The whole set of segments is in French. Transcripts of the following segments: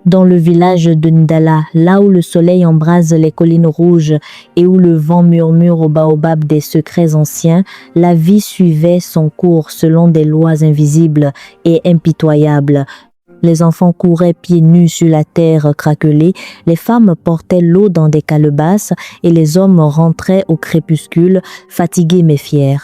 Dans le village de Ndala, là où le soleil embrase les collines rouges et où le vent murmure au baobab des secrets anciens, la vie suivait son cours selon des lois invisibles et impitoyables. Les enfants couraient pieds nus sur la terre craquelée, les femmes portaient l'eau dans des calebasses et les hommes rentraient au crépuscule, fatigués mais fiers.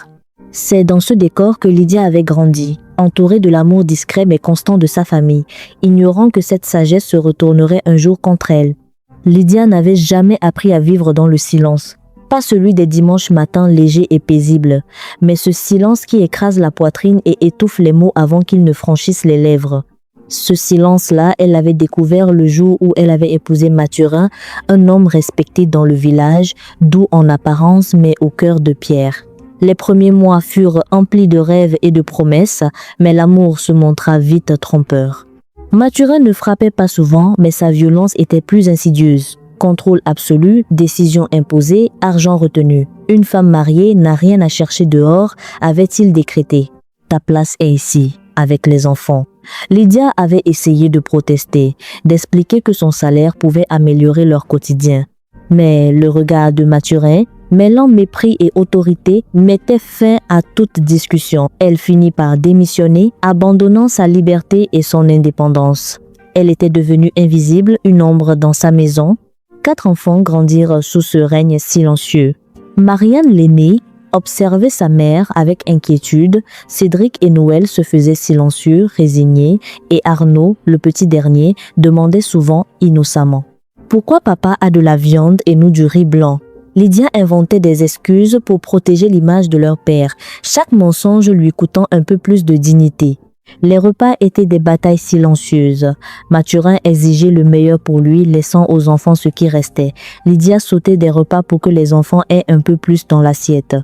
C'est dans ce décor que Lydia avait grandi, entourée de l'amour discret mais constant de sa famille, ignorant que cette sagesse se retournerait un jour contre elle. Lydia n'avait jamais appris à vivre dans le silence. Pas celui des dimanches matins légers et paisibles, mais ce silence qui écrase la poitrine et étouffe les mots avant qu'ils ne franchissent les lèvres. Ce silence-là, elle l'avait découvert le jour où elle avait épousé Mathurin, un homme respecté dans le village, doux en apparence mais au cœur de pierre. Les premiers mois furent emplis de rêves et de promesses, mais l'amour se montra vite trompeur. Mathurin ne frappait pas souvent, mais sa violence était plus insidieuse. Contrôle absolu, décision imposée, argent retenu. Une femme mariée n'a rien à chercher dehors, avait-il décrété. Ta place est ici, avec les enfants. Lydia avait essayé de protester, d'expliquer que son salaire pouvait améliorer leur quotidien. Mais le regard de Mathurin, mêlant mépris et autorité, mettait fin à toute discussion. Elle finit par démissionner, abandonnant sa liberté et son indépendance. Elle était devenue invisible, une ombre dans sa maison. 4 enfants grandirent sous ce règne silencieux. Marianne l'aînée observait sa mère avec inquiétude, Cédric et Noël se faisaient silencieux, résignés, et Arnaud, le petit dernier, demandait souvent innocemment « Pourquoi papa a de la viande et nous du riz blanc ?» Lydia inventait des excuses pour protéger l'image de leur père, chaque mensonge lui coûtant un peu plus de dignité. Les repas étaient des batailles silencieuses. Mathurin exigeait le meilleur pour lui, laissant aux enfants ce qui restait. Lydia sautait des repas pour que les enfants aient un peu plus dans l'assiette.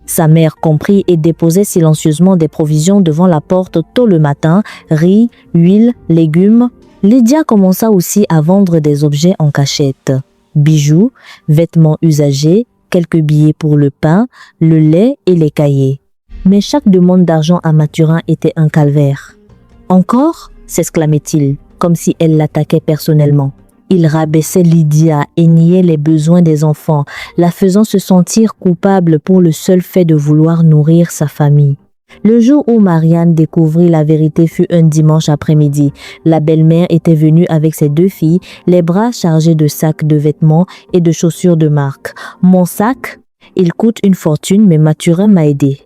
Sa mère comprit et déposait silencieusement des provisions devant la porte tôt le matin, riz, huile, légumes. Lydia commença aussi à vendre des objets en cachette. Bijoux, vêtements usagés, quelques billets pour le pain, le lait et les cahiers. Mais chaque demande d'argent à Mathurin était un calvaire. « Encore ?» s'exclamait-il, comme si elle l'attaquait personnellement. Il rabaissait Lydia et niait les besoins des enfants, la faisant se sentir coupable pour le seul fait de vouloir nourrir sa famille. Le jour où Marianne découvrit la vérité fut un dimanche après-midi. La belle-mère était venue avec ses 2 filles, les bras chargés de sacs de vêtements et de chaussures de marque. « Mon sac, il coûte une fortune, mais Mathurin m'a aidé. »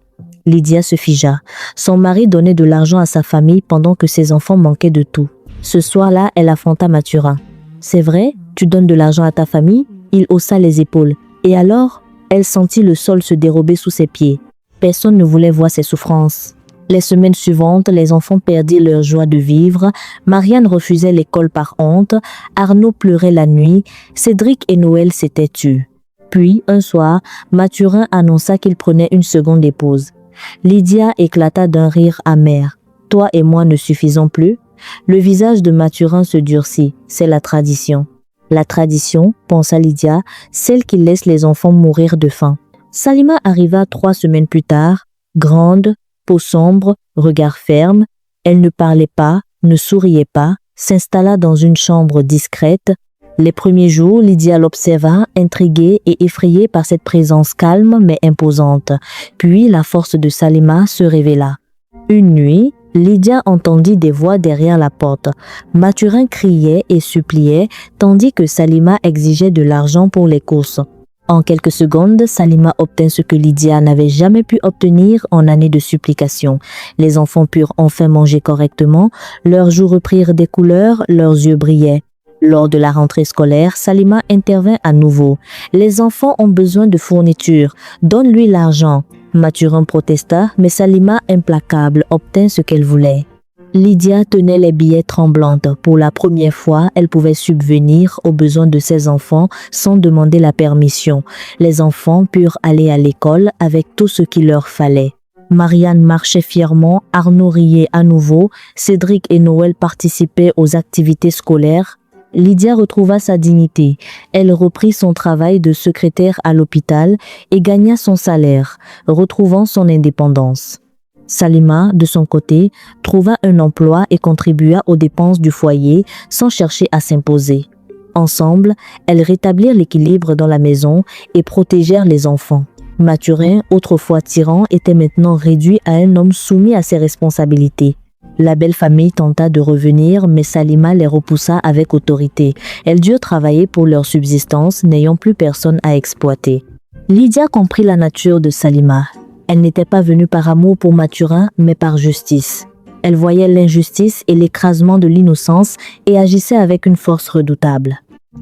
Lydia se figea. Son mari donnait de l'argent à sa famille pendant que ses enfants manquaient de tout. Ce soir-là, elle affronta Mathurin. « C'est vrai, tu donnes de l'argent à ta famille ?» Il haussa les épaules. Et alors, elle sentit le sol se dérober sous ses pieds. Personne ne voulait voir ses souffrances. Les semaines suivantes, les enfants perdirent leur joie de vivre. Marianne refusait l'école par honte. Arnaud pleurait la nuit. Cédric et Noël s'étaient tus. Puis, un soir, Mathurin annonça qu'il prenait une seconde épouse. Lydia éclata d'un rire amer. « Toi et moi ne suffisons plus ?» Le visage de Mathurin se durcit. C'est la tradition. La tradition, pensa Lydia, celle qui laisse les enfants mourir de faim. Salima arriva 3 semaines plus tard, grande, peau sombre, regard ferme. Elle ne parlait pas, ne souriait pas, s'installa dans une chambre discrète. Les premiers jours, Lydia l'observa, intriguée et effrayée par cette présence calme mais imposante. Puis la force de Salima se révéla. Une nuit, Lydia entendit des voix derrière la porte. Mathurin criait et suppliait, tandis que Salima exigeait de l'argent pour les courses. En quelques secondes, Salima obtint ce que Lydia n'avait jamais pu obtenir en années de supplication. Les enfants purent enfin manger correctement, leurs joues reprirent des couleurs, leurs yeux brillaient. Lors de la rentrée scolaire, Salima intervint à nouveau. « Les enfants ont besoin de fournitures, donne-lui l'argent. » Mathurin protesta, mais Salima, implacable, obtint ce qu'elle voulait. Lydia tenait les billets tremblantes. Pour la première fois, elle pouvait subvenir aux besoins de ses enfants sans demander la permission. Les enfants purent aller à l'école avec tout ce qu'il leur fallait. Marianne marchait fièrement, Arnaud riait à nouveau, Cédric et Noël participaient aux activités scolaires. Lydia retrouva sa dignité. Elle reprit son travail de secrétaire à l'hôpital et gagna son salaire, retrouvant son indépendance. Salima, de son côté, trouva un emploi et contribua aux dépenses du foyer sans chercher à s'imposer. Ensemble, elles rétablirent l'équilibre dans la maison et protégèrent les enfants. Mathurin, autrefois tyran, était maintenant réduit à un homme soumis à ses responsabilités. La belle famille tenta de revenir, mais Salima les repoussa avec autorité. Elles durent travailler pour leur subsistance, n'ayant plus personne à exploiter. Lydia comprit la nature de Salima. Elle n'était pas venue par amour pour Mathurin, mais par justice. Elle voyait l'injustice et l'écrasement de l'innocence et agissait avec une force redoutable.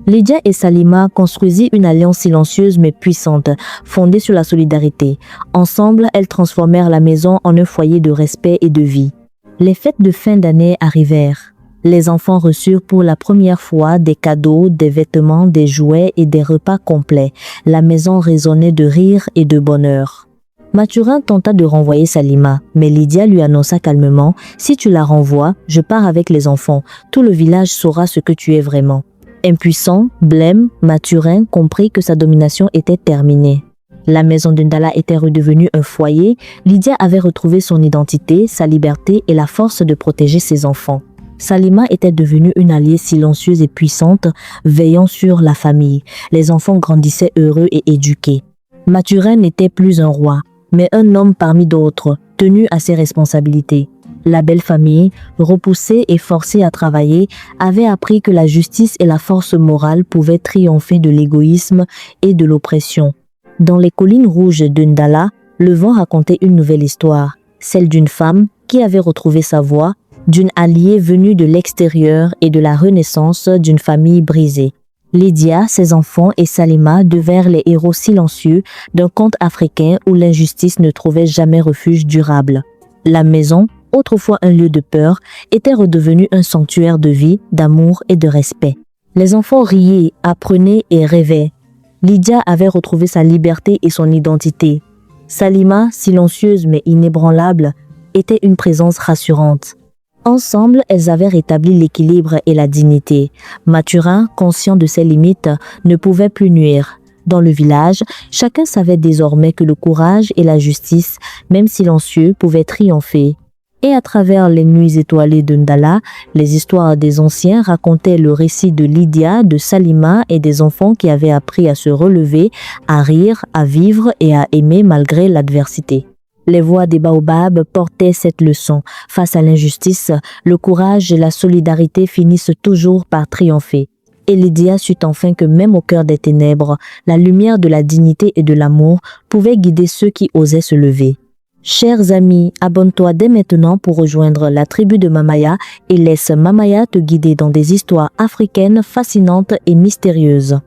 Lydia et Salima construisirent une alliance silencieuse mais puissante, fondée sur la solidarité. Ensemble, elles transformèrent la maison en un foyer de respect et de vie. Les fêtes de fin d'année arrivèrent. Les enfants reçurent pour la première fois des cadeaux, des vêtements, des jouets et des repas complets. La maison résonnait de rire et de bonheur. Mathurin tenta de renvoyer Salima, mais Lydia lui annonça calmement « Si tu la renvoies, je pars avec les enfants. Tout le village saura ce que tu es vraiment. » Impuissant, blême, Mathurin comprit que sa domination était terminée. La maison de Ndala était redevenue un foyer. Lydia avait retrouvé son identité, sa liberté et la force de protéger ses enfants. Salima était devenue une alliée silencieuse et puissante, veillant sur la famille. Les enfants grandissaient heureux et éduqués. Mathurin n'était plus un roi, mais un homme parmi d'autres, tenu à ses responsabilités. La belle famille, repoussée et forcée à travailler, avait appris que la justice et la force morale pouvaient triompher de l'égoïsme et de l'oppression. Dans les collines rouges de Ndala, le vent racontait une nouvelle histoire, celle d'une femme qui avait retrouvé sa voie, d'une alliée venue de l'extérieur et de la renaissance d'une famille brisée. Lydia, ses enfants et Salima devinrent les héros silencieux d'un conte africain où l'injustice ne trouvait jamais refuge durable. La maison, autrefois un lieu de peur, était redevenue un sanctuaire de vie, d'amour et de respect. Les enfants riaient, apprenaient et rêvaient. Lydia avait retrouvé sa liberté et son identité. Salima, silencieuse mais inébranlable, était une présence rassurante. Ensemble, elles avaient rétabli l'équilibre et la dignité. Mathurin, conscient de ses limites, ne pouvait plus nuire. Dans le village, chacun savait désormais que le courage et la justice, même silencieux, pouvaient triompher. Et à travers les nuits étoilées de Ndala, les histoires des anciens racontaient le récit de Lydia, de Salima et des enfants qui avaient appris à se relever, à rire, à vivre et à aimer malgré l'adversité. Les voix des baobabs portaient cette leçon. Face à l'injustice, le courage et la solidarité finissent toujours par triompher. Et Lydia sut enfin que même au cœur des ténèbres, la lumière de la dignité et de l'amour pouvait guider ceux qui osaient se lever. Chers amis, abonne-toi dès maintenant pour rejoindre la tribu de Mamaya et laisse Mamaya te guider dans des histoires africaines fascinantes et mystérieuses.